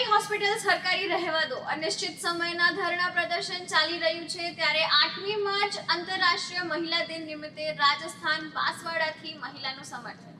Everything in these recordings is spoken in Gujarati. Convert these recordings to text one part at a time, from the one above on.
હોસ્પિટલ સરકારી રહેવા દો અનિશ્ચિત સમયના ધરણા પ્રદર્શન ચાલી રહ્યું છે ત્યારે 8મી માર્ચ આંતરરાષ્ટ્રીય મહિલા દિન નિમિત્તે રાજસ્થાન બાંસવાડાથી મહિલાનું સમર્થન।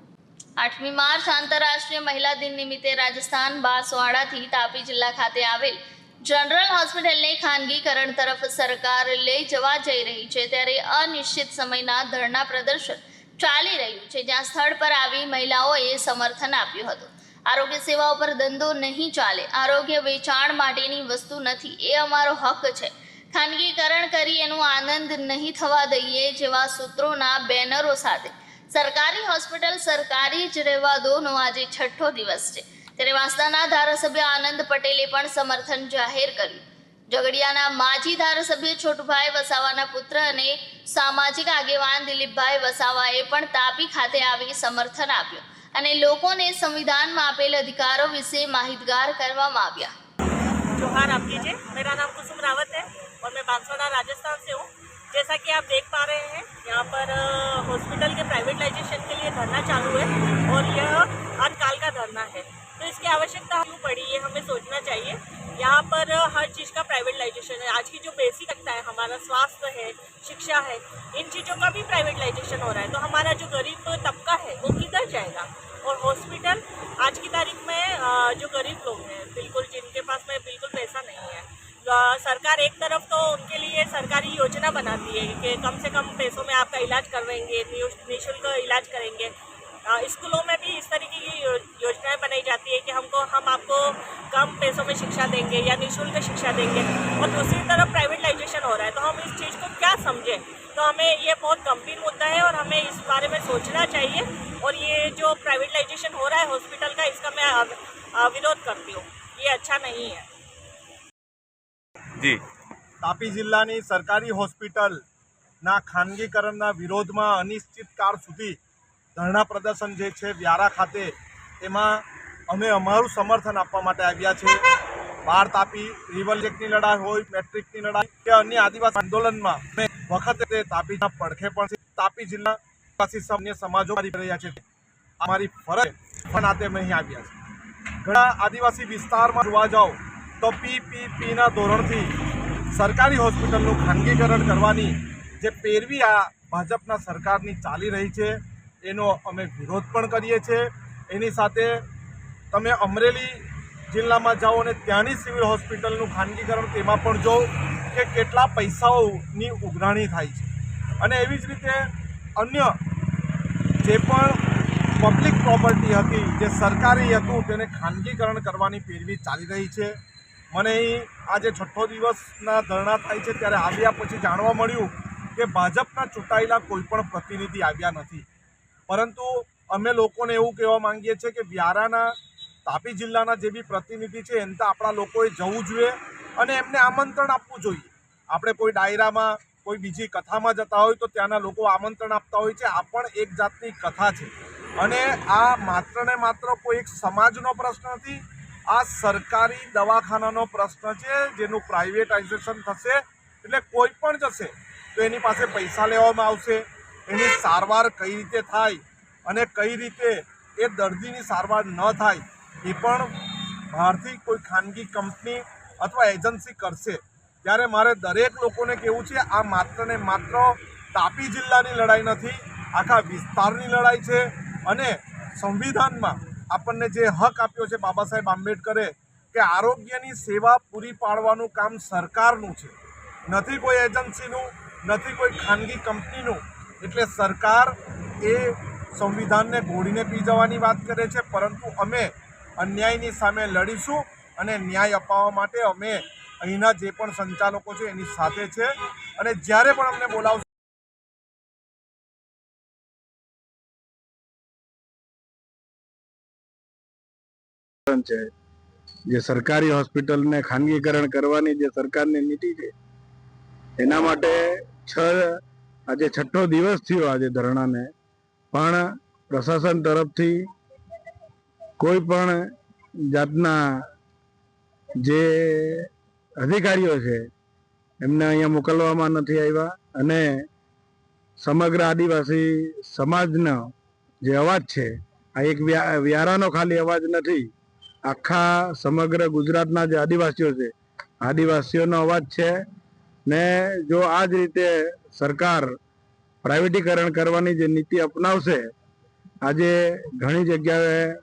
8મી માર્ચ આંતરરાષ્ટ્રીય મહિલા દિન નિમિત્તે રાજસ્થાન બાંસવાડાથી તાપી જિલ્લા ખાતે આવેલ જનરલ હોસ્પિટલને ખાનગીકરણ તરફ સરકાર લઈ જવા જઈ રહી છે ત્યારે અનિશ્ચિત સમયના ધરણા પ્રદર્શન ચાલી રહ્યું છે જ્યાં સ્થળ પર આવી મહિલાઓએ સમર્થન આપ્યું હતું। આરોગ્ય સેવાઓ પર ધંધો નહીં ચાલે, આરોગ્ય વેચાણ માટેની વસ્તુ નથી, એ અમારો હક છે, ખાનગીકરણ કરી એનો આનંદ નહીં થવા દઈએ જેવા સૂત્રોના બેનરો સાથે સરકારી હોસ્પિટલ સરકારી જ રહેવા દોનો આજે 6થો દિવસ છે ત્યારે વાંસદાના ધારાસભ્ય આનંદ પટેલે પણ સમર્થન જાહેર કર્યું। ઝઘડિયાના માજી ધારાસભ્ય છોટુભાઈ વસાવાના પુત્ર અને સામાજિક આગેવાન દિલીપભાઈ વસાવાએ પણ તાપી ખાતે આવી સમર્થન આપ્યું અને લોકોને સંવિધાનમાં આપેલ अधिकारों विषय माहितगार કરવામાં આવ્યા। जोहार आप कीजिए। मेरा नाम कुसुम रावत है और मैं बांसवाड़ा राजस्थान से हूँ। जैसा कि आप देख पा रहे हैं यहाँ पर हॉस्पिटल के प्राइवेटाइजेशन के लिए धरना चालू है और यह अनकाल का धरना है। तो इसकी आवश्यकता क्यों पड़ी है हमें सोचना चाहिए। यहाँ पर हर चीज़ का प्राइवेटाइजेशन है। आज की जो बेसिक लगता है हमारा स्वास्थ्य है, शिक्षा है, इन चीज़ों का भी प्राइवेटाइजेशन हो रहा है। तो हमारा जो गरीब तबका है वो किधर जाएगा। और हॉस्पिटल आज की तारीख में जो गरीब लोग हैं बिल्कुल जिनके पास में बिल्कुल पैसा नहीं है, सरकार एक तरफ तो उनके लिए सरकारी योजना बनाती है कि कम से कम पैसों में आपका इलाज करवाएंगे, निःशुल्क इलाज करेंगे। स्कूलों में भी इस तरीके की योजनाएं बनाई जाती है कि हम आपको कम पैसों में शिक्षा देंगे या निःशुल्क शिक्षा देंगे। और दूसरी तरफ प्राइवेटाइजेशन हो रहा है। तो हम इस चीज़ को क्या समझें। तो हमें ये बहुत गंभीर मुद्दा है और हमें इस बारे में सोचना चाहिए। और ये जो प्राइवेटाइजेशन हो रहा है हॉस्पिटल का, इसका मैं विरोध करती हूँ। ये अच्छा नहीं है। जी तापी जिल्लानी सरकारी હોસ્પિટલના ખાનગીકરણના વિરોધમાં અનિશ્ચિતકાળ સુધી ધરણા પ્રદર્શન જે છે વ્યારા ખાતે એમાં અમે અમારું સમર્થન આપવા માટે આવ્યા છે। બાર તાપી રિવર પ્રોજેક્ટની લડાઈ હોય, મેટ્રિકની લડાઈ કે અન્ય આદિવાસી આંદોલનમાં અમે વખતે તાપીના પડખે પણ તાપી જિલ્લા આદિવાસી અન્ય સમાજો કરી રહ્યા છે। અમારી ફરજ નાતે અમે અહીં આવ્યા છે। ઘણા આદિવાસી વિસ્તારમાં જોવા જાઓ તો પીપીપીના ધોરણથી સરકારી હોસ્પિટલનું ખાનગીકરણ કરવાની જે પેરવી આ ભાજપના સરકારની ચાલી રહી છે એનો અમે વિરોધ પણ કરીએ છીએ। એની સાથે તમે અમરેલી જિલ્લામાં જાઓ અને ત્યાંની સિવિલ હોસ્પિટલનું ખાનગીકરણ તેમાં પણ જો કે કેટલા પૈસાઓની ઉઘરાણી થાય છે અને એવી જ રીતે અન્ય જે પણ પબ્લિક પ્રોપર્ટી હતી જે સરકારી હતું તેને ખાનગીકરણ કરવાની પેરવી ચાલી રહી છે। મને અહીં આજે 6થો દિવસના ધરણા થાય છે ત્યારે આવ્યા પછી જાણવા મળ્યું કે ભાજપના ચૂંટાયેલા કોઈપણ પ્રતિનિધિ આવ્યા નથી। પરંતુ અમે લોકોને એવું કહેવા માંગીએ છીએ કે વ્યારાના તાપી જિલ્લાના જે બી પ્રતિનિધિ છે એને તો આપણા લોકોએ જવું જોઈએ અને એમને આમંત્રણ આપવું જોઈએ। આપણે કોઈ ડાયરામાં કોઈ બીજી કથામાં જતા હોય તો ત્યાંના લોકો આમંત્રણ આપતા હોય છે। આ પણ એક જાતની કથા છે અને આ માત્ર ને માત્ર કોઈ એક સમાજનો પ્રશ્ન નથી, આ સરકારી દવાખાનાનો પ્રશ્ન છે જેનું પ્રાઇવેટાઇઝેશન થશે એટલે કોઈ પણ જશે તો એની પાસે પૈસા લેવામાં આવશે। એની સારવાર કઈ રીતે થાય અને કઈ રીતે એ દર્દીની સારવાર ન થાય એ પણ બહારથી કોઈ ખાનગી કંપની અથવા એજન્સી કરશે। ત્યારે મારે દરેક લોકોને કહેવું છે આ માત્ર ને માત્ર તાપી જિલ્લાની લડાઈ નથી, આખા વિસ્તારની લડાઈ છે। અને સંવિધાનમાં આપણને જે હક આપ્યો છે બાબા સાહેબ આંબેડકરે કે આરોગ્યની સેવા પૂરી પાડવાનું કામ સરકારનું છે, નથી કોઈ એજન્સીનું, નથી કોઈ ખાનગી કંપનીનું। એટલે સરકાર એ સંવિધાનને ઘોડીને પી જવાની વાત કરે છે પરંતુ અમે અન્યાયની સામે લડીશું અને ન્યાય અપાવવા માટે અમે અહીંના જે પણ સંચાલકો છે એની સાથે છે અને જ્યારે પણ અમને બોલાવશે છે જે સરકારી હોસ્પિટલને ખાનગીકરણ કરવાની જે સરકારની નીતિ છે એના માટે આજે 6થો દિવસ થયો આજે ધરણાને, પણ પ્રશાસન તરફથી કોઈ પણ જાતના જે અધિકારીઓ છે એમને અહીંયા મોકલવામાં નથી આવ્યા અને સમગ્ર આદિવાસી સમાજનો જે અવાજ છે આ એક વ્યારાનો ખાલી અવાજ નથી આખા સમગ્ર ગુજરાતના જે આદિવાસીઓ છે, આદિવાસીઓનો અવાજ છે ને જો આ જ રીતે સરકાર પ્રાઇવેટીકરણ કરવાની જે નીતિ અપનાવશે, આજે ઘણી જગ્યાએ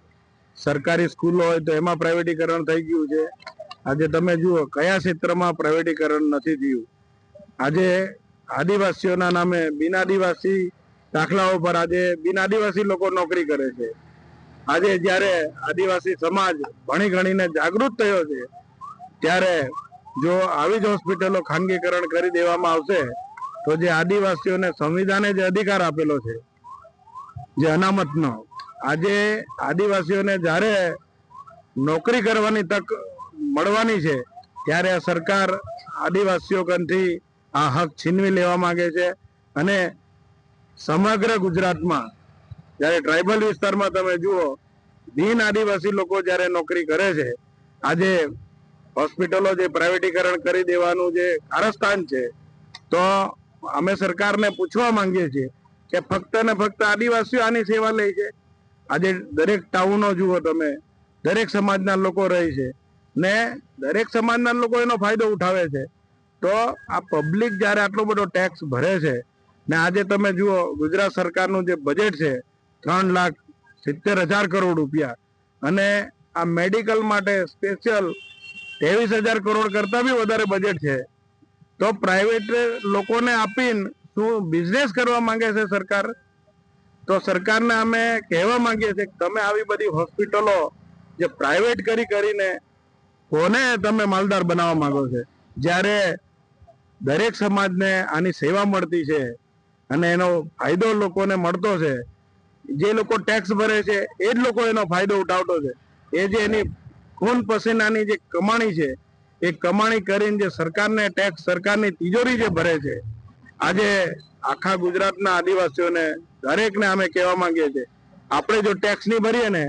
સરકારી સ્કૂલો હોય તો એમાં પ્રાઇવેટીકરણ થઈ ગયું છે. આજે તમે જુઓ કયા ક્ષેત્રમાં પ્રાઇવેટીકરણ નથી થયું. આજે આદિવાસીઓના નામે બિનઆદિવાસી દાખલાઓ પર આજે બિનઆદિવાસી લોકો નોકરી કરે છે. આજે જ્યારે આદિવાસી સમાજ ભણી ગણીને જાગૃત થયો છે, ત્યારે જો આવી જ હોસ્પિટલો ખાનગીકરણ કરી દેવામાં આવશે તો જે આદિવાસીઓને સંવિધાને જે અધિકાર આપેલો છે, જે અનામતનો, આજે આદિવાસીઓને જ્યારે નોકરી કરવાની તક મળવાની છે, ત્યારે આ સરકાર આદિવાસીઓ કંથી આ હક છીનવી લેવા માંગે છે. અને સમગ્ર ગુજરાતમાં જ્યારે ટ્રાઇબલ વિસ્તારમાં તમે જુઓ, બિન આદિવાસી લોકો જ્યારે નોકરી કરે છે, આજે હોસ્પિટલો જે પ્રાઇવેટીકરણ કરી દેવાનું જે કારસ્તાન છે, તો અમે સરકારને પૂછવા માંગીએ છીએ કે ફક્ત ને ફક્ત આદિવાસીઓ આની સેવા લે છે. આજે દરેક ટાઉનો જુઓ તમે, દરેક સમાજના લોકો રહે છે ને દરેક સમાજના લોકો એનો ફાયદો ઉઠાવે છે. તો આ પબ્લિક જ્યારે આટલો બધો ટેક્સ ભરે છે ને આજે તમે જુઓ ગુજરાત સરકારનું જે બજેટ છે 3,70,000 કરોડ રૂપિયા, અને આ મેડિકલ માટે સ્પેશિયલ 23,000 કરોડ કરતા બી વધારે બજેટ છે. તો પ્રાઇવેટ લોકોને આપીને શું બિઝનેસ કરવા માંગે છે સરકાર? તો સરકારને અમે કહેવા માંગીએ છીએ કે તમે આવી બધી હોસ્પિટલો જે પ્રાઇવેટ કરીને કોને તમે માલદાર બનાવવા માંગો છો? જ્યારે દરેક સમાજને આની સેવા મળતી છે અને એનો ફાયદો લોકોને મળતો છે. જે લોકો ટેક્સ ભરે છે એ જ લોકો એનો ફાયદો ઉઠાવતો છે. એ જે એની ખૂન પસીનાની જે કમાણી છે, એ કમાણી કરીને જે સરકારને ટેક્સ, સરકારની તિજોરી જે ભરે છે, આજે આખા ગુજરાતના આદિવાસીઓને દરેકને અમે કહેવા માંગીએ છીએ, આપણે જો ટેક્સ નહીં ભરીએ ને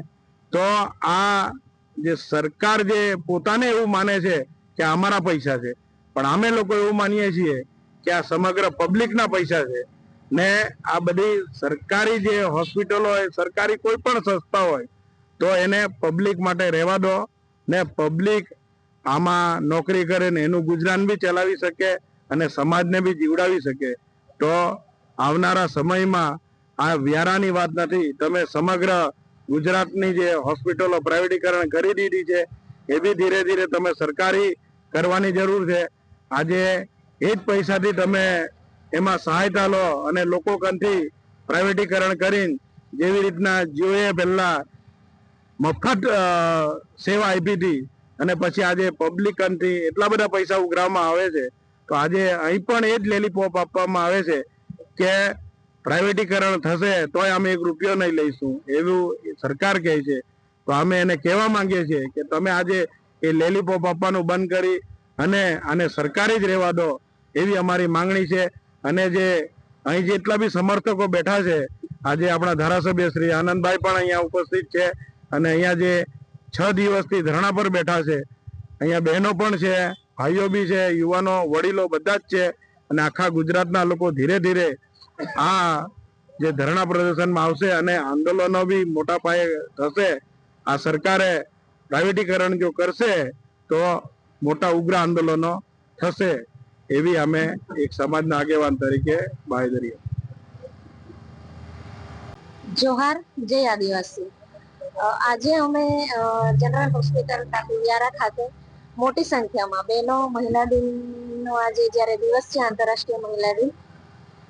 તો આ જે સરકાર જે પોતાને એવું માને છે કે અમારા પૈસા છે, પણ અમે લોકો એવું માનીએ છીએ કે આ સમગ્ર પબ્લિકના પૈસા છે. ને આ બધી સરકારી જે હોસ્પિટલો હોય, સરકારી કોઈ પણ સંસ્થા હોય, તો એને પબ્લિક માટે રહેવા દો ને પબ્લિક આમાં નોકરી કરે ને એનું ગુજરાન બી ચલાવી શકે અને સમાજને બી જીવડાવી શકે. તો આવનારા સમયમાં આ વ્યારાની વાત નથી, તમે સમગ્ર ગુજરાતની જે હોસ્પિટલો પ્રાઇવેટીકરણ કરી દીધી છે એ બી ધીરે ધીરે તમે સરકારી કરવાની જરૂર છે. આજે એ જ પૈસાથી તમે એમાં સહાયતા લો અને લોકો કંથી પ્રાઇવેટીકરણ કરીને જેવી રીતના જીઓએ પહેલા મફત સેવા આપી હતી અને પછી આજે પબ્લિક કંથી એટલા બધા પૈસા ઉઘરાવવામાં આવે છે, તો આજે અહીં પણ એ જ લેલીપોપ આપવામાં આવે છે કે પ્રાઇવેટીકરણ થશે તોય અમે 1 રૂપિયો નહીં લઈશું, એવું સરકાર કહે છે. તો અમે એને કહેવા માંગીએ છીએ કે તમે આજે એ લેલીપોપ આપવાનું બંધ કરી અને આને સરકારી જ રહેવા દો, એવી અમારી માંગણી છે. અને જે અહીં જેટલા બી સમર્થકો બેઠા છે, આજે આપણા ધારાસભ્ય શ્રી આનંદભાઈ પણ અહીંયા ઉપસ્થિત છે અને અહીંયા જે 6 દિવસથી ધરણા પર બેઠા છે, અહીંયા બહેનો પણ છે, ભાઈઓ બી છે, યુવાનો, વડીલો બધા જ છે. અને આખા ગુજરાતના લોકો ધીરે ધીરે આ જે ધરણા પ્રદર્શનમાં આવશે અને આંદોલનો બી મોટા પાયે થશે. આ સરકારે પ્રાઇવેટીકરણ જો કરશે તો મોટા ઉગ્ર આંદોલનો થશે, એવી અમે એક સમાજના આગેવાન તરીકે બાંહેધરી. જોહાર, જય આદિવાસી. આજે અમે જનરલ હોસ્પિટલ વ્યારા ખાતે મોટી સંખ્યામાં બહેનો મહિલા દિનનો આજે જ્યારે દિવસ છે, આંતરરાષ્ટ્રીય મહિલા દિન,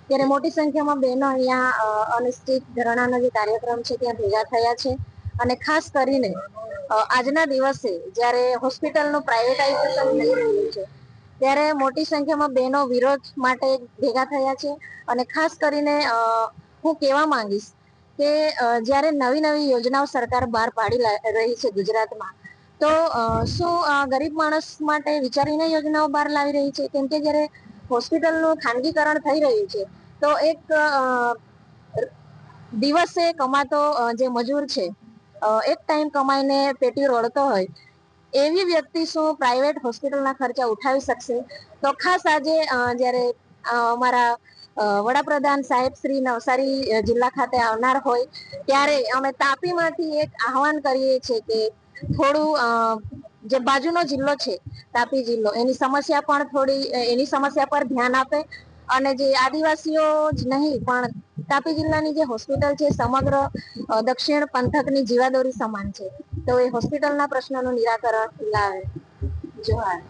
ત્યારે મોટી સંખ્યામાં બહેનો અહીંયા અનિશ્ચિત ધરણાનો જે કાર્યક્રમ છે ત્યાં ભેગા થયા છે. અને ખાસ કરીને આજના દિવસે જ્યારે હોસ્પિટલનું પ્રાઇવેટાઇઝેશન થઈ રહ્યું છે ત્યારે મોટી સંખ્યામાં બહેનો વિરોધ માટે ભેગા થયા છે. અને ખાસ કરીને હું કહેવા માંગીશ કે જ્યારે નવી નવી યોજનાઓ સરકાર બહાર પાડી રહી છે ગુજરાતમાં, તો શું ગરીબ માણસ માટે વિચારીને યોજનાઓ બહાર લાવી રહી છે? કેમ કે જ્યારે હોસ્પિટલનું ખાનગીકરણ થઈ રહ્યું છે તો એક દિવસે કમાતો જે મજૂર છે, એક ટાઈમ કમાઈને પેટી રોળતો હોય એવી વ્યક્તિ શું પ્રાઇવેટ હોસ્પિટલના ખર્ચા ઉઠાવી શકશે? તો ખાસ આજે જ્યારે અમારા વડાપ્રધાન સાહેબ શ્રી નવસારી જિલ્લા ખાતે આવનાર હોય ત્યારે અમે તાપીમાંથી એક આહવાન કરીએ છીએ કે થોડું જે બાજુનો જિલ્લો છે તાપી જિલ્લો એની સમસ્યા પર ધ્યાન આપે અને જે આદિવાસીઓ જ નહીં પણ તાપી જિલ્લાની જે હોસ્પિટલ છે સમગ્ર દક્ષિણ પંથકની જીવાદોરી સમાન છે, તો એ હોસ્પિટલના પ્રશ્નોનું નિરાકરણ લાવે. જોહાર.